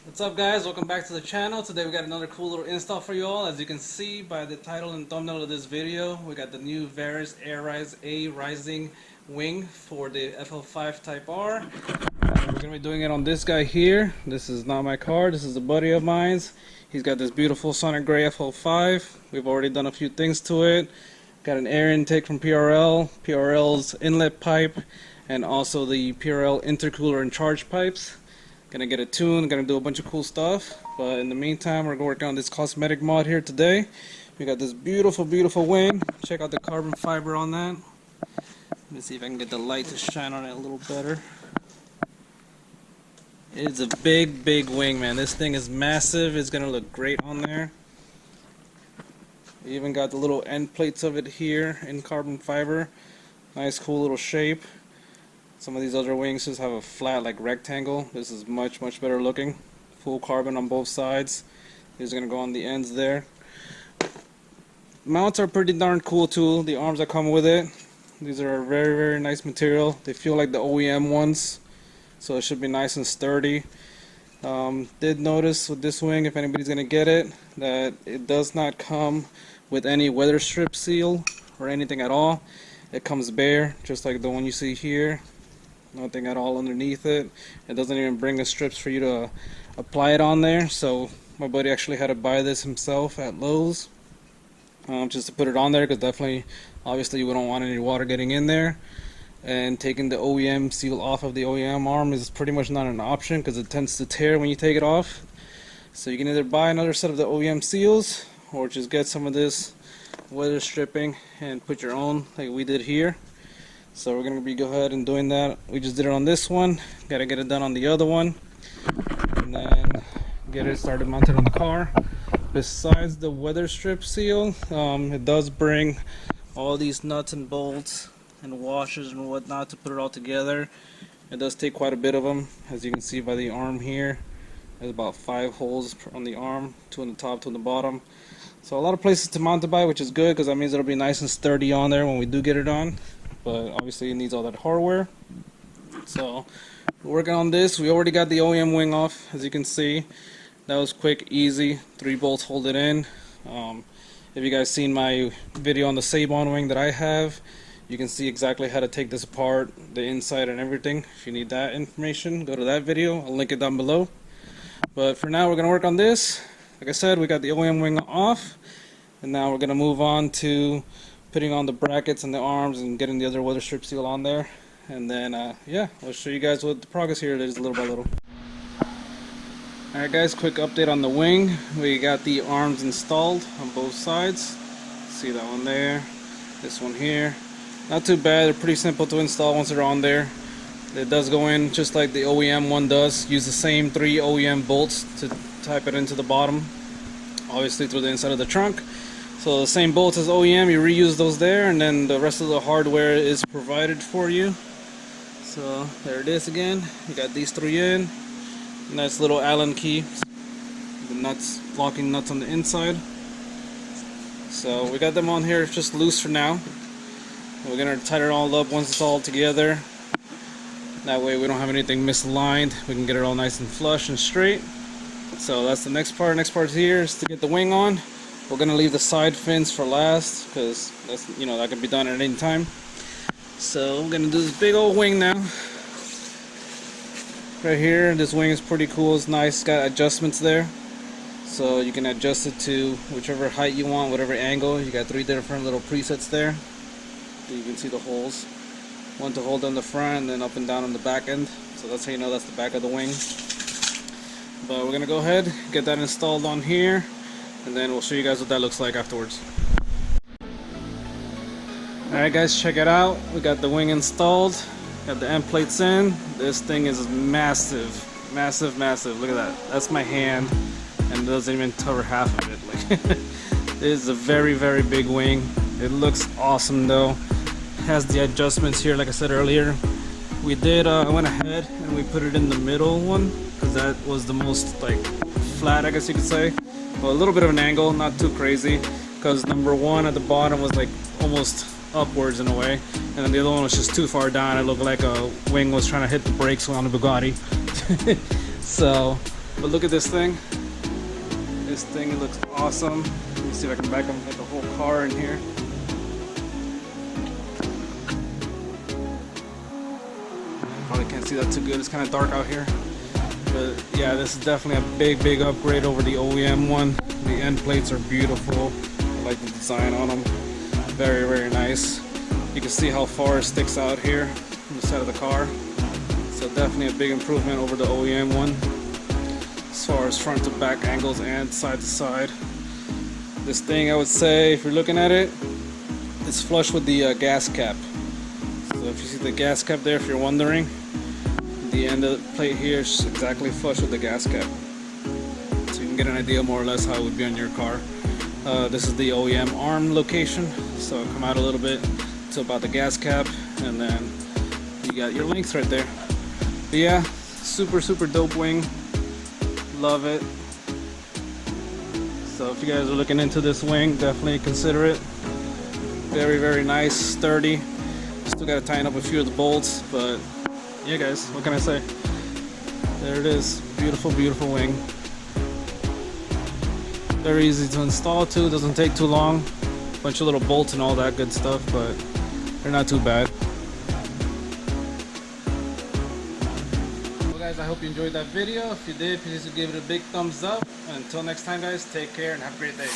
What's up guys, welcome back to the channel. Today we got another cool little install for you all. As you can see by the title and thumbnail of this video, we got the new Varis Arising wing for the FL5 Type R. We're going to be doing it on this guy here. This is not my car, this is a buddy of mine's. He's got this beautiful Sonic Gray FL5. We've already done a few things to it. Got an air intake from PRL's inlet pipe, and also the PRL intercooler and charge pipes. Gonna get it tuned, gonna do a bunch of cool stuff, but in the meantime we're working on this cosmetic mod here today. We got this beautiful wing. Check out the carbon fiber on that. Let me see if I can get the light to shine on it a little better. It's a big wing, man. This thing is massive. It's gonna look great on there. We even got the little end plates of it here in carbon fiber. Nice cool little shape. Some of these other wings just have a flat like rectangle. This is much better looking. Full carbon on both sides. These are going to go on the ends there. Mounts are pretty darn cool too. The arms that come with it. These are very nice material. They feel like the OEM ones. So it should be nice and sturdy. Did notice with this wing, if anybody's going to get it, that it does not come with any weather strip seal or anything at all. It comes bare, just like the one you see here. Nothing at all underneath it. It doesn't even bring the strips for you to apply it on there. So my buddy actually had to buy this himself at Lowe's, just to put it on there, because definitely, obviously, we don't want any water getting in there. And taking the OEM seal off of the OEM arm is pretty much not an option, because it tends to tear when you take it off. So you can either buy another set of the OEM seals, or just get some of this weather stripping and put your own, like we did here. So we're going to go ahead and doing that. We just did it on this one. Got to get it done on the other one. And then get it started mounted on the car. Besides the weather strip seal, it does bring all these nuts and bolts and washers and whatnot to put it all together. It does take quite a bit of them. As you can see by the arm here, there's about 5 holes on the arm, 2 on the top, 2 on the bottom. So a lot of places to mount it by, which is good, because that means it'll be nice and sturdy on there when we do get it on. But obviously it needs all that hardware. So we're working on this. We already got the OEM wing off, as you can see. That was quick, easy. 3 bolts hold it in. If you guys seen my video on the Sabon wing that I have, you can see exactly how to take this apart, the inside and everything. If you need that information, go to that video. I'll link it down below. But for now, we're going to work on this. Like I said, we got the OEM wing off, and now we're going to move on to putting on the brackets and the arms and getting the other weather strip seal on there. And then, yeah, I'll show you guys what the progress here is little by little. Alright guys, quick update on the wing. We got the arms installed on both sides. See that one there, this one here. Not too bad, they're pretty simple to install once they're on there. It does go in just like the OEM one does. Use the same 3 OEM bolts to type it into the bottom, obviously through the inside of the trunk. So the same bolts as OEM, you reuse those there, and then the rest of the hardware is provided for you. So there it is again. You got these 3 in. Nice little Allen key. The nuts, locking nuts on the inside. So we got them on here just loose for now. We're gonna tighten it all up once it's all together. That way we don't have anything misaligned. We can get it all nice and flush and straight. So that's the next part. Next part here is to get the wing on. We're gonna leave the side fins for last, because that's, you know, that can be done at any time. So we're gonna do this big old wing now. Right here, this wing is pretty cool. It's nice. It's got adjustments there, so you can adjust it to whichever height you want, whatever angle. You got 3 different little presets there. You can see the holes. One to hold on the front, and then up and down on the back end. So that's how you know that's the back of the wing. But we're gonna go ahead, get that installed on here, and then we'll show you guys what that looks like afterwards. Alright guys, check it out. We got the wing installed, got the end plates in. This thing is massive. Look at that. That's my hand, and it doesn't even cover half of it. Like, this is a very big wing. It looks awesome though. It has the adjustments here, like I said earlier. We did, I went ahead and we put it in the middle one, because that was the most like flat, I guess you could say. Well, a little bit of an angle, not too crazy, because number 1 at the bottom was like almost upwards in a way, and then the other one was just too far down. It looked like a wing was trying to hit the brakes on a Bugatti. So But look at this thing. This thing looks awesome. Let me see if I can back up and get the whole car in here. Probably can't see that too good. It's kind of dark out here. But yeah, this is definitely a big upgrade over the OEM one. The end plates are beautiful. I like the design on them. Very nice. You can see how far it sticks out here from the side of the car. So definitely a big improvement over the OEM one, as far as front to back angles and side to side. This thing, I would say, if you're looking at it, it's flush with the gas cap. So if you see the gas cap there, if you're wondering, the end of the plate here is exactly flush with the gas cap. So you can get an idea more or less how it would be on your car. This is the OEM arm location, so come out a little bit to about the gas cap, and then you got your length right there. But yeah, super dope wing. Love it. So if you guys are looking into this wing, definitely consider it. Very nice, sturdy. Still got to tighten up a few of the bolts, but yeah guys, what can I say? There it is. Beautiful wing. Very easy to install too, doesn't take too long. Bunch of little bolts and all that good stuff, but they're not too bad. Well guys, I hope you enjoyed that video. If you did, please give it a big thumbs up. And until next time guys, take care and have a great day.